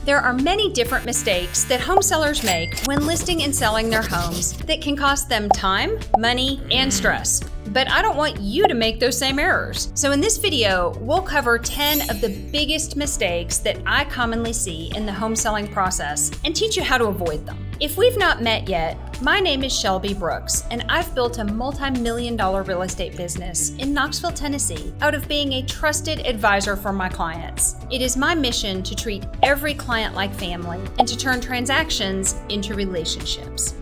There are many different mistakes that home sellers make when listing and selling their homes that can cost them time, money, and stress. But I don't want you to make those same errors. So in this video, we'll cover 10 of the biggest mistakes that I commonly see in the home selling process and teach you how to avoid them. If we've not met yet, my name is Shelby Brooks, and I've built a multi-million-dollar real estate business in Knoxville, Tennessee, out of being a trusted advisor for my clients. It is my mission to treat every client like family and to turn transactions into relationships.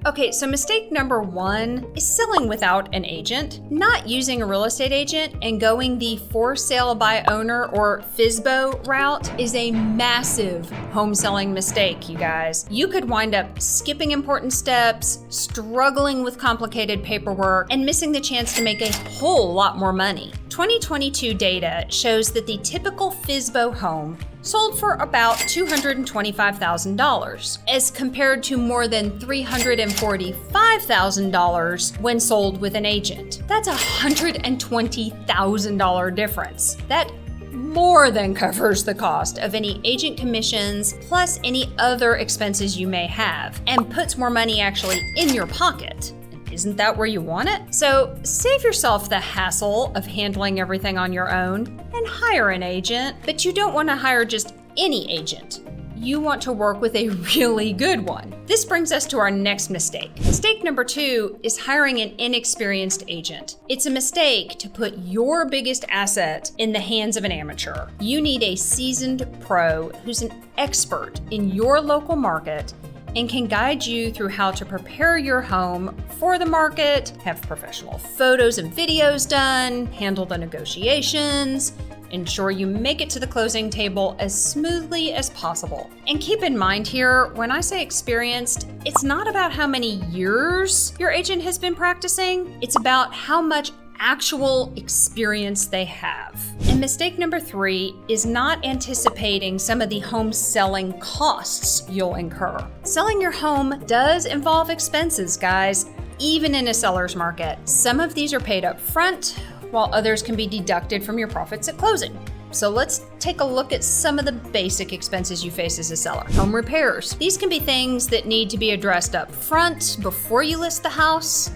Okay, so mistake number 1 is selling without an agent. Not using a real estate agent and going the for sale by owner or FSBO route is a massive home selling mistake, you guys. You could wind up skipping important steps, struggling with complicated paperwork, and missing the chance to make a whole lot more money. 2022 data shows that the typical FSBO home sold for about $225,000, as compared to more than $345,000 when sold with an agent. That's a $120,000 difference. That more than covers the cost of any agent commissions plus any other expenses you may have, and puts more money actually in your pocket. Isn't that where you want it? So save yourself the hassle of handling everything on your own and hire an agent, but you don't want to hire just any agent. You want to work with a really good one. This brings us to our next mistake. Mistake number 2 is hiring an inexperienced agent. It's a mistake to put your biggest asset in the hands of an amateur. You need a seasoned pro who's an expert in your local market and can guide you through how to prepare your home for the market, have professional photos and videos done, handle the negotiations, ensure you make it to the closing table as smoothly as possible. And keep in mind here, when I say experienced, it's not about how many years your agent has been practicing, it's about how much actual experience they have. And mistake number 3 is not anticipating some of the home selling costs you'll incur. Selling your home does involve expenses, guys, even in a seller's market. Some of these are paid up front, while others can be deducted from your profits at closing. So let's take a look at some of the basic expenses you face as a seller. Home repairs. These can be things that need to be addressed up front before you list the house,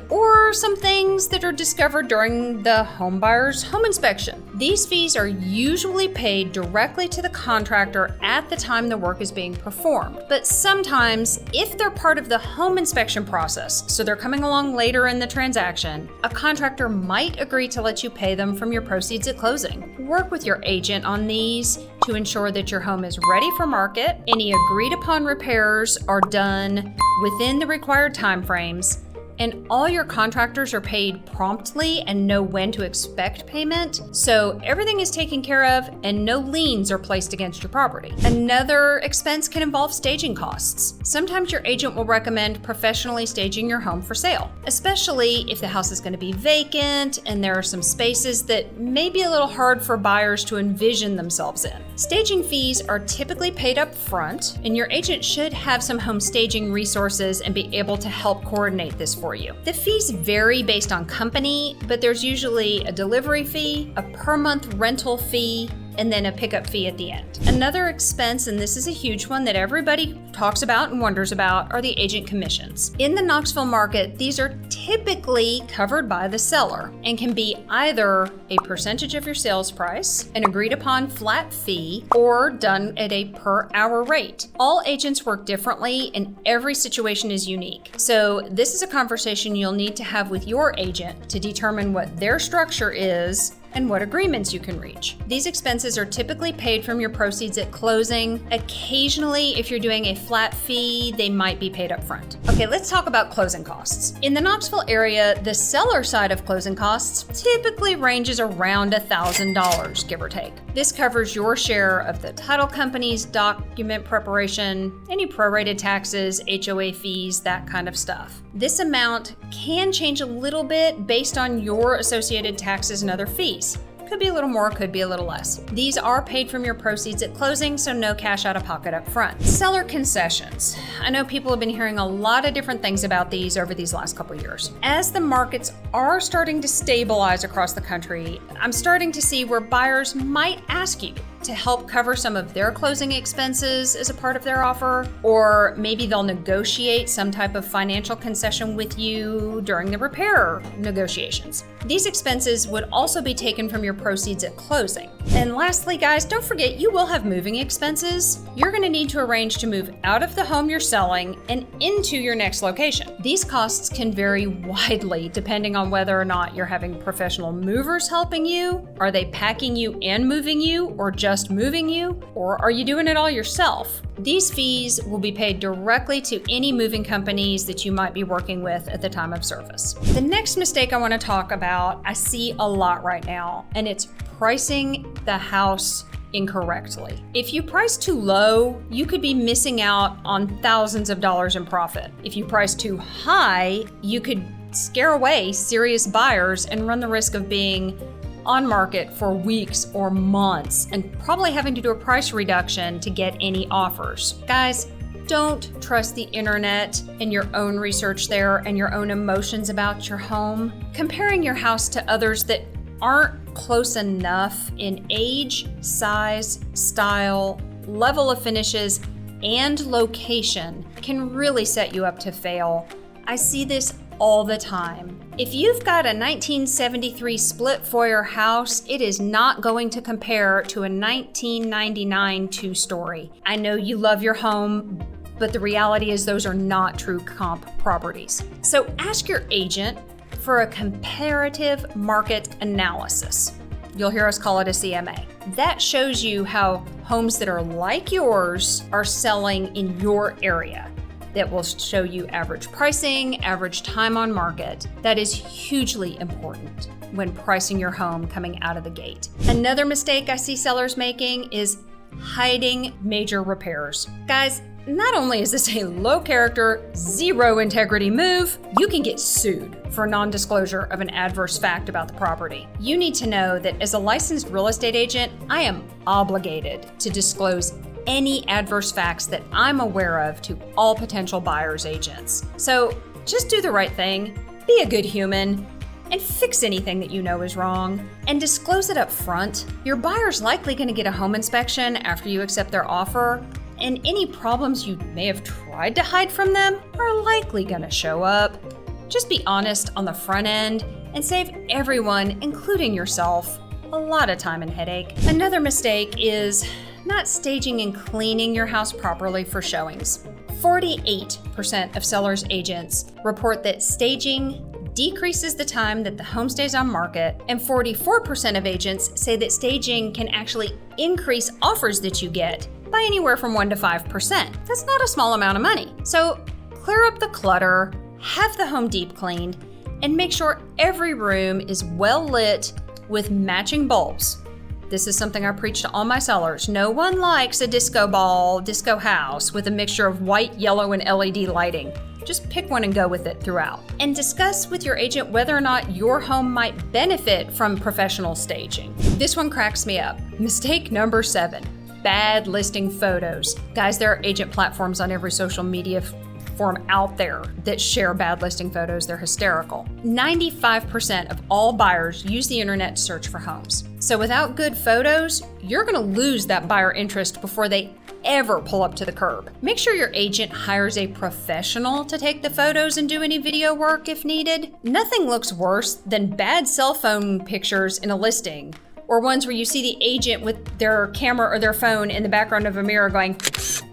or some things that are discovered during the home buyer's home inspection. These fees are usually paid directly to the contractor at the time the work is being performed. But sometimes, if they're part of the home inspection process, so they're coming along later in the transaction, a contractor might agree to let you pay them from your proceeds at closing. Work with your agent on these to ensure that your home is ready for market. Any agreed upon repairs are done within the required timeframes, and all your contractors are paid promptly and know when to expect payment, so everything is taken care of and no liens are placed against your property. Another expense can involve staging costs. Sometimes your agent will recommend professionally staging your home for sale, especially if the house is going to be vacant and there are some spaces that may be a little hard for buyers to envision themselves in. Staging fees are typically paid up front, and your agent should have some home staging resources and be able to help coordinate this for you. The fees vary based on company, but there's usually a delivery fee, a per month rental fee, and then a pickup fee at the end. Another expense, and this is a huge one that everybody talks about and wonders about, are the agent commissions. In the Knoxville market, these are typically covered by the seller and can be either a percentage of your sales price, an agreed upon flat fee, or done at a per hour rate. All agents work differently and every situation is unique. So this is a conversation you'll need to have with your agent to determine what their structure is and what agreements you can reach. These expenses are typically paid from your proceeds at closing. Occasionally, if you're doing a flat fee, they might be paid up front. Okay, let's talk about closing costs. In the Knoxville area, the seller side of closing costs typically ranges around $1,000, give or take. This covers your share of the title company's document preparation, any prorated taxes, HOA fees, that kind of stuff. This amount can change a little bit based on your associated taxes and other fees. Could be a little more, could be a little less. These are paid from your proceeds at closing, so no cash out of pocket up front. Seller concessions. I know people have been hearing a lot of different things about these over these last couple years. As the markets are starting to stabilize across the country, I'm starting to see where buyers might ask you to help cover some of their closing expenses as a part of their offer, or maybe they'll negotiate some type of financial concession with you during the repair negotiations. These expenses would also be taken from your proceeds at closing. And lastly, guys, don't forget you will have moving expenses. You're going to need to arrange to move out of the home you're selling and into your next location. These costs can vary widely depending on whether or not you're having professional movers helping you. Are they packing you and moving you, or just moving you? Or are you doing it all yourself? These fees will be paid directly to any moving companies that you might be working with at the time of service. The next mistake I want to talk about, I see a lot right now, and it's pricing the house incorrectly. If you price too low, you could be missing out on thousands of dollars in profit. If you price too high, you could scare away serious buyers and run the risk of being on market for weeks or months and probably having to do a price reduction to get any offers. Guys, don't trust the internet and your own research there and your own emotions about your home. Comparing your house to others that aren't close enough in age, size, style, level of finishes, and location can really set you up to fail. I see this all the time. If you've got a 1973 split foyer house, it is not going to compare to a 1999 two-story. I know you love your home, but the reality is those are not true comp properties. So ask your agent for a comparative market analysis. You'll hear us call it a CMA. That shows you how homes that are like yours are selling in your area. That will show you average pricing, average time on market. That is hugely important when pricing your home coming out of the gate. Another mistake I see sellers making is hiding major repairs. Guys, not only is this a low character, zero integrity move, you can get sued for non-disclosure of an adverse fact about the property. You need to know that as a licensed real estate agent, I am obligated to disclose any adverse facts that I'm aware of to all potential buyers agents. So just do the right thing, be a good human, and fix anything that you know is wrong, and disclose it up front. Your buyer's likely going to get a home inspection after you accept their offer, and any problems you may have tried to hide from them are likely going to show up. Just be honest on the front end and save everyone, including yourself, a lot of time and headache. Another mistake is not staging and cleaning your house properly for showings. 48% of sellers' agents report that staging decreases the time that the home stays on market, and 44% of agents say that staging can actually increase offers that you get by anywhere from 1% to 5%. That's not a small amount of money. So clear up the clutter, have the home deep cleaned, and make sure every room is well lit with matching bulbs. This is something I preach to all my sellers. No one likes a disco ball, disco house with a mixture of white, yellow, and LED lighting. Just pick one and go with it throughout. And discuss with your agent whether or not your home might benefit from professional staging. This one cracks me up. Mistake number 7, bad listing photos. Guys, there are agent platforms on every social media form out there that share bad listing photos. They're hysterical. 95% of all buyers use the internet to search for homes. So without good photos, you're going to lose that buyer interest before they ever pull up to the curb. Make sure your agent hires a professional to take the photos and do any video work if needed. Nothing looks worse than bad cell phone pictures in a listing, or ones where you see the agent with their camera or their phone in the background of a mirror going,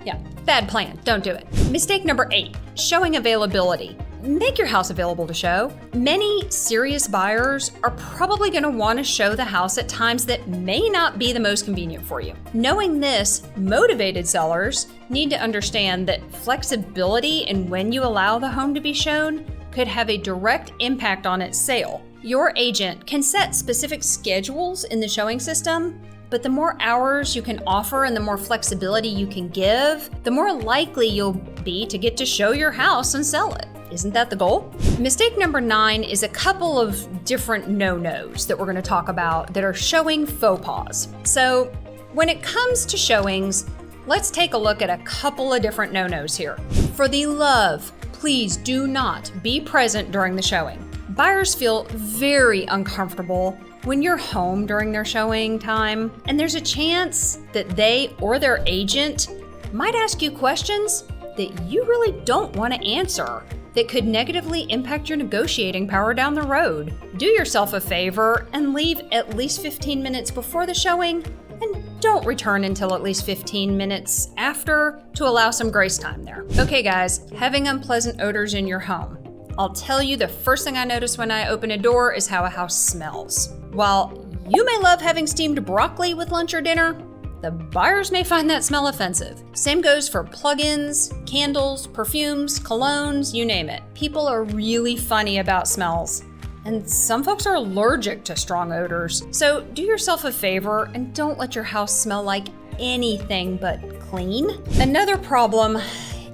yeah, bad plan, don't do it. Mistake number 8, showing availability. Make your house available to show. Many serious buyers are probably going to want to show the house at times that may not be the most convenient for you. Knowing this, motivated sellers need to understand that flexibility in when you allow the home to be shown could have a direct impact on its sale. Your agent can set specific schedules in the showing system, but the more hours you can offer and the more flexibility you can give, the more likely you'll be to get to show your house and sell it. Isn't that the goal? Mistake number 9 is a couple of different no-nos that we're going to talk about that are showing faux pas. So when it comes to showings, let's take a look at a couple of different no-nos here. For the love, please do not be present during the showing. Buyers feel very uncomfortable when you're home during their showing time, and there's a chance that they or their agent might ask you questions that you really don't want to answer that could negatively impact your negotiating power down the road. Do yourself a favor and leave at least 15 minutes before the showing, and don't return until at least 15 minutes after to allow some grace time there. Okay guys, having unpleasant odors in your home. I'll tell you, the first thing I notice when I open a door is how a house smells. While you may love having steamed broccoli with lunch or dinner, the buyers may find that smell offensive. Same goes for plug-ins, candles, perfumes, colognes, you name it. People are really funny about smells, and some folks are allergic to strong odors. So do yourself a favor and don't let your house smell like anything but clean. Another problem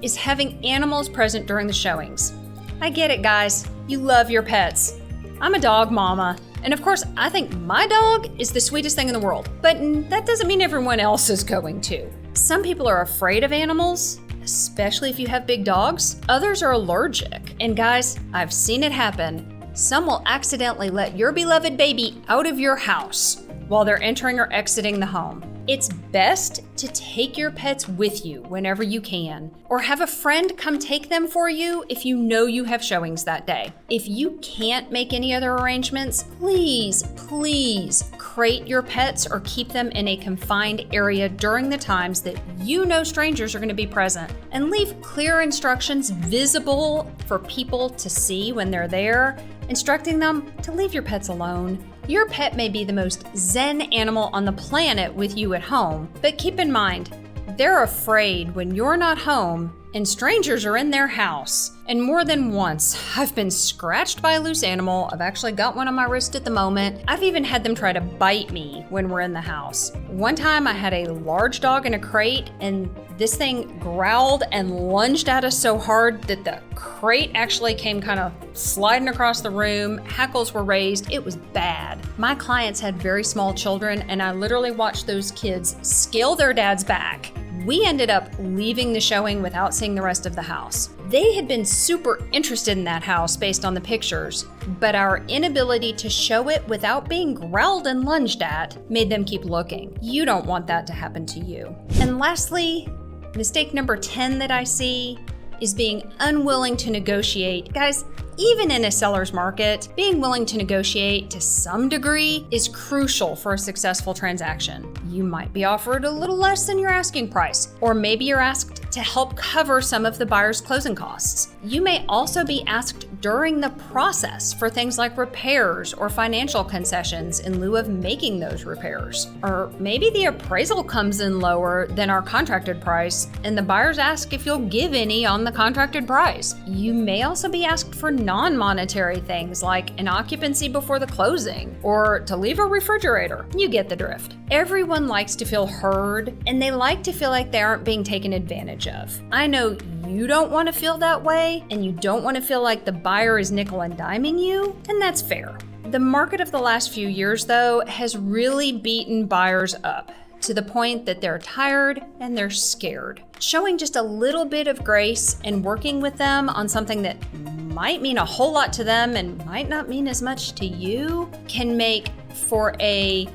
is having animals present during the showings. I get it, guys. You love your pets. I'm a dog mama. And of course, I think my dog is the sweetest thing in the world, but that doesn't mean everyone else is going to. Some people are afraid of animals, especially if you have big dogs. Others are allergic. And guys, I've seen it happen. Some will accidentally let your beloved baby out of your house while they're entering or exiting the home. It's best to take your pets with you whenever you can, or have a friend come take them for you if you know you have showings that day. If you can't make any other arrangements, please crate your pets or keep them in a confined area during the times that you know strangers are going to be present, and leave clear instructions visible for people to see when they're there, instructing them to leave your pets alone. Your pet may be the most zen animal on the planet with you at home, but keep in mind, they're afraid when you're not home and strangers are in their house. And more than once, I've been scratched by a loose animal. I've actually got one on my wrist at the moment. I've even had them try to bite me when we're in the house. One time I had a large dog in a crate, and this thing growled and lunged at us so hard that the crate actually came kind of sliding across the room. Hackles were raised. It was bad. My clients had very small children, and I literally watched those kids scale their dad's back. We ended up leaving the showing without seeing the rest of the house. They had been super interested in that house based on the pictures, but our inability to show it without being growled and lunged at made them keep looking. You don't want that to happen to you. And lastly, mistake number 10 that I see is being unwilling to negotiate. Guys, even in a seller's market, being willing to negotiate to some degree is crucial for a successful transaction. You might be offered a little less than your asking price, or maybe you're asked to help cover some of the buyer's closing costs. You may also be asked during the process for things like repairs or financial concessions in lieu of making those repairs. Or maybe the appraisal comes in lower than our contracted price, and the buyers ask if you'll give any on the contracted price. You may also be asked for non-monetary things like an occupancy before the closing, or to leave a refrigerator. You get the drift. Everyone likes to feel heard, and they like to feel like they aren't being taken advantage of. I know you don't want to feel that way, and you don't want to feel like the buyer is nickel and diming you, and that's fair. The market of the last few years, though, has really beaten buyers up to the point that they're tired and they're scared. Showing just a little bit of grace and working with them on something that might mean a whole lot to them and might not mean as much to you can make for a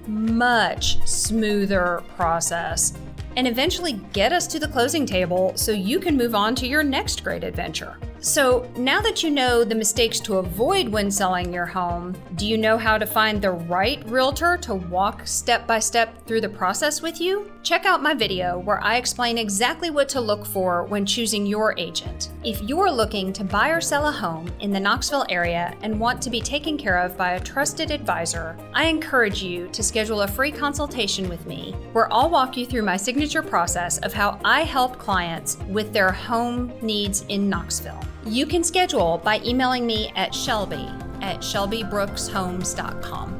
much smoother process and eventually get us to the closing table so you can move on to your next great adventure. So now that you know the mistakes to avoid when selling your home, do you know how to find the right realtor to walk step by step through the process with you? Check out my video where I explain exactly what to look for when choosing your agent. If you're looking to buy or sell a home in the Knoxville area and want to be taken care of by a trusted advisor, I encourage you to schedule a free consultation with me where I'll walk you through my signature process of how I help clients with their home needs in Knoxville. You can schedule by emailing me at Shelby@shelbybrookshomes.com.